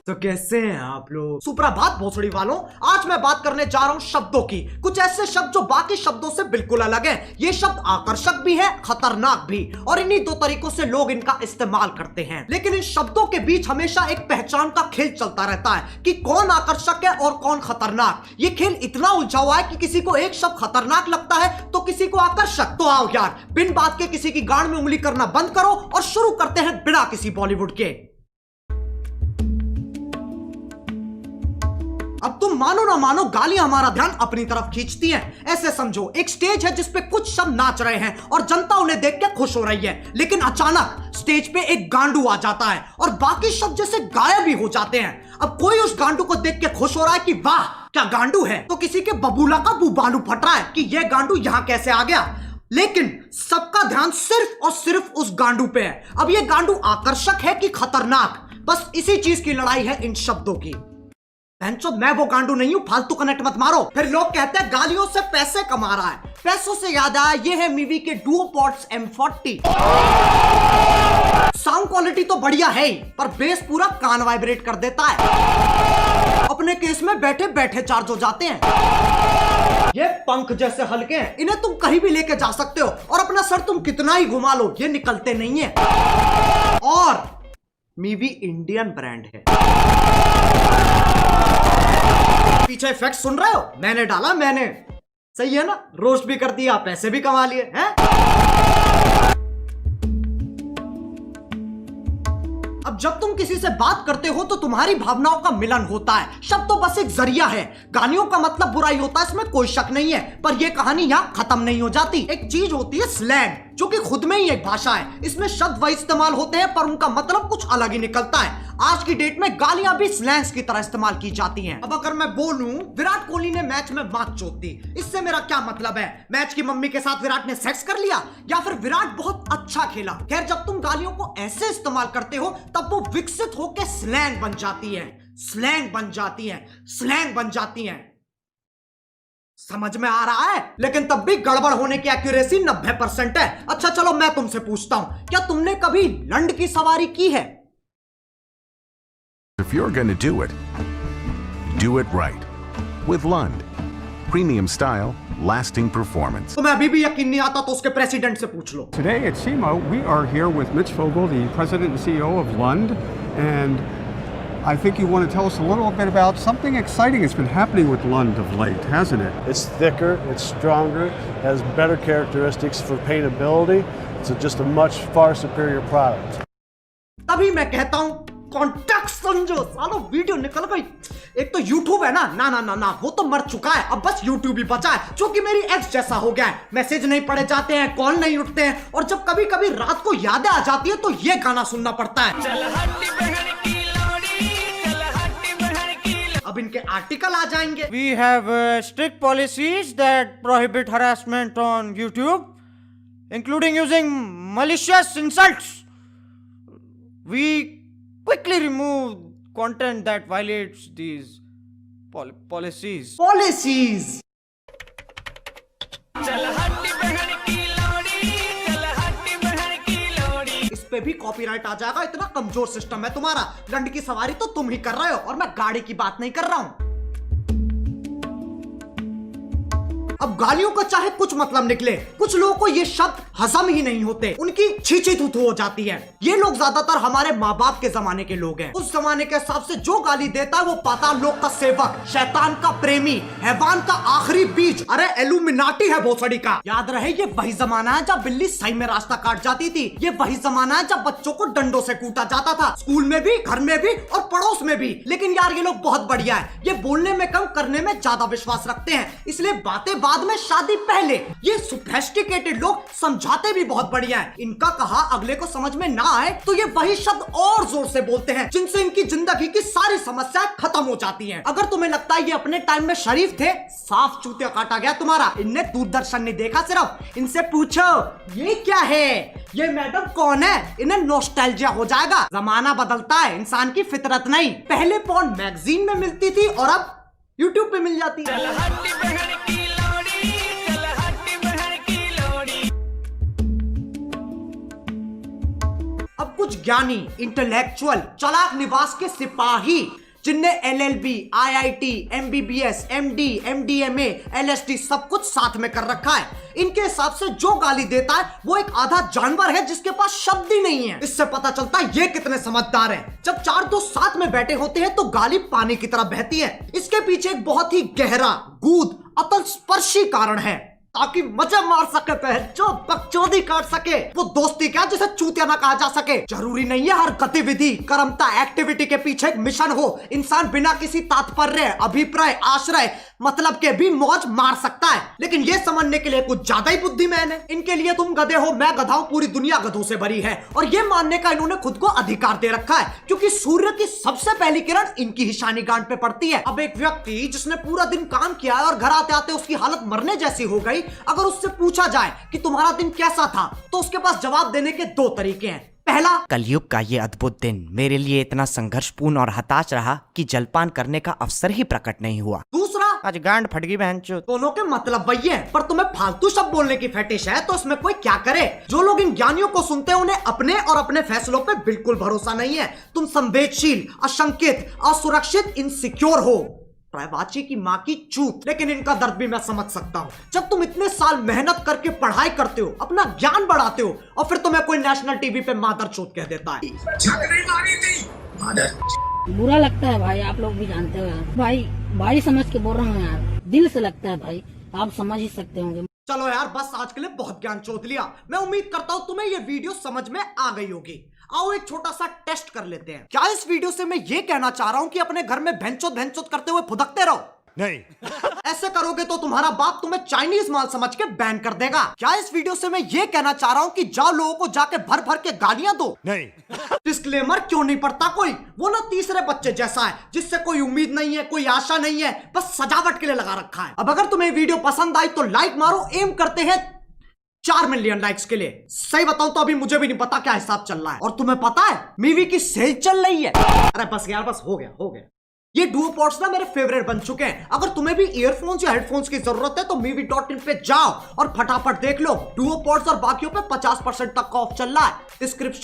तो कैसे हैं आप लोग? सुप्रभात भोसड़ी वालों, आज मैं बात करने जा रहा हूं शब्दों की। कुछ ऐसे शब्द जो बाकी शब्दों से बिल्कुल अलग हैं। ये शब्द आकर्षक भी है, खतरनाक भी, और इन्हीं दो तरीकों से लोग इनका इस्तेमाल करते हैं। लेकिन इन शब्दों के बीच हमेशा एक पहचान का खेल चलता रहता है कि कौन आकर्षक है और कौन खतरनाक। ये खेल इतना उलझा हुआ है कि किसी को एक शब्द खतरनाक लगता है तो किसी को आकर्षक। तो आओ यार, बिन बात के किसी की गांड में उंगली करना बंद करो और शुरू करते हैं बिना किसी बॉलीवुड के। अब तुम मानो ना मानो, गालियां हमारा ध्यान अपनी तरफ खींचती हैं। ऐसे समझो, एक स्टेज है जिस पे कुछ शब्द नाच रहे हैं और जनता उन्हें देख के खुश हो रही है, लेकिन अचानक स्टेज पे एक गांडू आ जाता है और बाकी शब्द जैसे गायब ही हो जाते हैं। अब कोई उस गांडू को देख के खुश हो रहा है कि वाह क्या गांडू है, तो किसी के बबूला का बुबालू फट रहा है कि यह गांडू यहां कैसे आ गया। लेकिन सबका ध्यान सिर्फ और सिर्फ उस गांडू पे है। अब यह गांडू आकर्षक है कि खतरनाक, बस इसी चीज की लड़ाई है इन शब्दों की। मैं वो गांडू नहीं हूं, फालतू कनेक्ट मत मारो। फिर लोग कहते हैं गालियों से पैसे कमा रहा है। पैसों से याद आया, ये है मीवी के डुओपॉड्स M40। साउंड क्वालिटी तो बढ़िया है ही, पर बेस पूरा कान वाइब्रेट कर देता है। अपने केस में बैठे बैठे चार्ज हो जाते हैं। ये पंख जैसे हल्के हैं, इन्हें तुम कहीं भी लेके जा सकते हो और अपना सर तुम कितना ही घुमा लो, ये निकलते नहीं है। और मीवी इंडियन ब्रांड है। पीछे इफेक्ट सुन रहे हो? मैंने डाला, मैंने। सही है ना? रोस्ट भी कर दिया, पैसे भी कमा लिए हैं। अब जब तुम किसी से बात करते हो तो तुम्हारी भावनाओं का मिलन होता है। शब्द तो बस एक जरिया है। गालियों का मतलब बुराई होता है, इसमें कोई शक नहीं है, पर यह कहानी यहां खत्म नहीं हो जाती। एक चीज होती है स्लैंग, जो कि खुद में ही एक भाषा है। इसमें शब्द वही इस्तेमाल होते हैं पर उनका मतलब कुछ अलग ही निकलता है। आज की डेट में गालियां भी स्लैंग्स की तरह इस्तेमाल की जाती हैं। अब अगर मैं बोलूं विराट कोहली ने मैच में मात चोद दी, इससे मेरा क्या मतलब है? मैच की मम्मी के साथ विराट ने सेक्स कर लिया, या फिर विराट बहुत अच्छा खेला? खैर, जब तुम गालियों को ऐसे इस्तेमाल करते हो तब वो विकसित होकर स्लैंग बन जाती है, स्लैंग बन जाती है, स्लैंग बन जाती है। समझ में आ रहा है? लेकिन तब भी गड़बड़ होने की एक्यूरेसी 90% है। अच्छा चलो, मैं तुमसे पूछता हूं, क्या तुमने कभी लंड की सवारी की है? If you're going to do it right. With Lund. Premium style, lasting performance. तुम्हें अभी भी यकीन नहीं आता तो उसके प्रेसिडेंट से पूछ लो। Today at SEMA, we are here with Mitch Vogel, the president and CEO of Lund, and I think you want to tell us a little bit about something exciting that's been happening with Lund of late, hasn't it? It's thicker, it's stronger, has better characteristics for paintability. It's just a much far superior product. तभी मैं कहता हूं contact समझो। सालो video निकल गई। एक तो YouTube है ना, ना ना ना ना, वो तो मर चुका है। अब बस YouTube ही बचा है, जो कि मेरी एक्स जैसा हो गया है। मैसेज नहीं पढ़े जाते हैं, कॉल नहीं उठते हैं, और जब कभी कभी रात को यादें आ जाती है तो ये गाना सुनना पड़ता है। अब इनके आर्टिकल आ जाएंगे। We have strict policies that prohibit harassment on YouTube, including using malicious insults. We quickly remove content that violates these policies. Policies. इस पे भी कॉपीराइट आ जाएगा, इतना कमजोर सिस्टम है तुम्हारा। लंड की सवारी तो तुम ही कर रहे हो और मैं गाड़ी की बात नहीं कर रहा हूं। अब गालियों का चाहे कुछ मतलब निकले, कुछ लोगों को ये शब्द हजम ही नहीं होते, उनकी छींची थूथू हो जाती है। ये लोग ज्यादातर हमारे माँ बाप के जमाने के लोग हैं। उस जमाने के हिसाब से जो गाली देता है वो पाताल लोक का सेवक, शैतान का प्रेमी, हैवान का आखिरी बीज, अरे एलुमिनाटी है भोसड़ी का। याद रहे, ये वही जमाना है जब बिल्ली सही में रास्ता काट जाती थी। ये वही जमाना है जब बच्चों को डंडों से कूटा जाता था, स्कूल में भी, घर में भी और पड़ोस में भी। लेकिन यार ये लोग बहुत बढ़िया है, ये बोलने में कम करने में ज्यादा विश्वास रखते हैं, इसलिए बातें बाद में, शादी पहले। ये सोफिस्टिकेटेड लोग समझाते भी बहुत बढ़िया है। इनका कहा अगले को समझ में ना आए तो ये वही शब्द और जोर से बोलते हैं, जिनसे इनकी जिंदगी की सारी समस्याएं खत्म हो जाती हैं। अगर तुम्हें लगता है ये अपने टाइम में शरीफ थे, साफ चूतिया काटा गया तुम्हारा। इनने दूरदर्शन नहीं देखा सिर्फ। इनसे पूछो ये क्या है, ये मैडम कौन है, इन्हें नॉस्टैल्जिया हो जाएगा। जमाना बदलता है, इंसान की फितरत नहीं। पहले पॉर्न मैगजीन में मिलती थी और अब यूट्यूब पे मिल जाती है। अब कुछ ज्ञानी, इंटेलेक्चुअल, चालाक निवास के सिपाही जिनने LLB, IIT, MBBS, MD, MDMA, LSD सब कुछ साथ में कर रखा है, इनके हिसाब से जो गाली देता है वो एक आधा जानवर है जिसके पास शब्द ही नहीं है। इससे पता चलता है ये कितने समझदार हैं। जब चार दोस्त साथ में बैठे होते हैं तो गाली पानी की तरह बहती है। इसके पीछे एक बहुत ही गहरा, गूढ़, अतल स्पर्शी कारण है, ताकि मजे मार सके, जो बकचोदी काट सके। वो दोस्ती क्या जिसे चूतिया ना कहा जा सके। जरूरी नहीं है हर गतिविधि, कर्मता, एक्टिविटी के पीछे एक मिशन हो। इंसान बिना किसी तात्पर्य, अभिप्राय, आश्रय, मतलब के भी मौज मार सकता है, लेकिन ये समझने के लिए कुछ ज्यादा ही बुद्धिमान है। इनके लिए तुम गधे हो, मैं गधा हूं, पूरी दुनिया गधों से भरी है, और ये मानने का इन्होंने खुद को अधिकार दे रखा है क्योंकि सूर्य की सबसे पहली किरण इनकी ही शानी गांठ पे पड़ती है। अब एक व्यक्ति जिसने पूरा दिन काम किया है और घर आते आते उसकी हालत मरने जैसी हो गई, अगर उससे पूछा जाए कि तुम्हारा दिन कैसा था, तो उसके पास जवाब देने के दो तरीके हैं। पहला, कलयुग का ये अद्भुत दिन मेरे लिए इतना संघर्षपूर्ण और हताश रहा कि जलपान करने का अवसर ही प्रकट नहीं हुआ। दूसरा, आज गांड फट गई बहनचोद। दोनों के मतलब वही है, पर तुम्हें फालतू शब्द बोलने की फेटिश है तो इसमें कोई क्या करे। जो लोग इन ज्ञानियों को सुनते हैं उन्हें अपने और अपने फैसलों पे बिल्कुल भरोसा नहीं है। तुम संवेदनशील, अशंकित, असुरक्षित, इनसिक्योर हो। प्रायवाची की माँ की चूत। लेकिन इनका दर्द भी मैं समझ सकता हूँ। जब तुम इतने साल मेहनत करके पढ़ाई करते हो, अपना ज्ञान बढ़ाते हो, और फिर तुम्हें कोई नेशनल टीवी पे मादर चोत कह देता है। बुरा लगता है भाई, आप लोग भी जानते हो यार। भाई समझ के बोल रहा हूँ यार, दिल से लगता है भाई, आप समझ ही सकते होंगे। चलो यार, बस आज के लिए बहुत ज्ञान चोत लिया। मैं उम्मीद करता हूँ तुम्हें ये वीडियो समझ में आ गई होगी। आओ एक छोटा सा टेस्ट कर लेते हैं। क्या इस वीडियो से मैं ये कहना चाह रहा हूँ कि अपने घर में भैंचोद करते हुए फुदकते रहो? नहीं। ऐसे करोगे तो तुम्हारा बाप तुम्हें चाइनीज माल समझ के बैन कर देगा। क्या इस वीडियो से मैं ये कहना चाह रहा हूँ कि जाओ लोगों को जाके भर भर के गालियां दो? नहीं। डिस्क्लेमर क्यों नहीं पढ़ता कोई? वो ना तीसरे बच्चे जैसा है जिससे कोई उम्मीद नहीं है, कोई आशा नहीं है, बस सजावट के लिए लगा रखा है। अब अगर तुम्हें वीडियो पसंद आई तो लाइक मारो। एम करते हैं 4 मिलियन लाइक्स के लिए। सही बताऊं तो अभी मुझे भी नहीं पता क्या हिसाब चल रहा है। और तुम्हें पता है मीवी की सेल चल रही है। अरे बस यार, बस हो गया। ये डुओ पॉड्स ना मेरे फेवरेट बन चुके हैं। अगर तुम्हें भी ईयरफोन्स या हेडफोन्स की जरूरत है तो movie.in पे जाओ और फटाफट देख लो। डुओ पॉड्स और बाकियों पे 50% तक का ऑफ चल रहा है। डिस्क्रिप्शन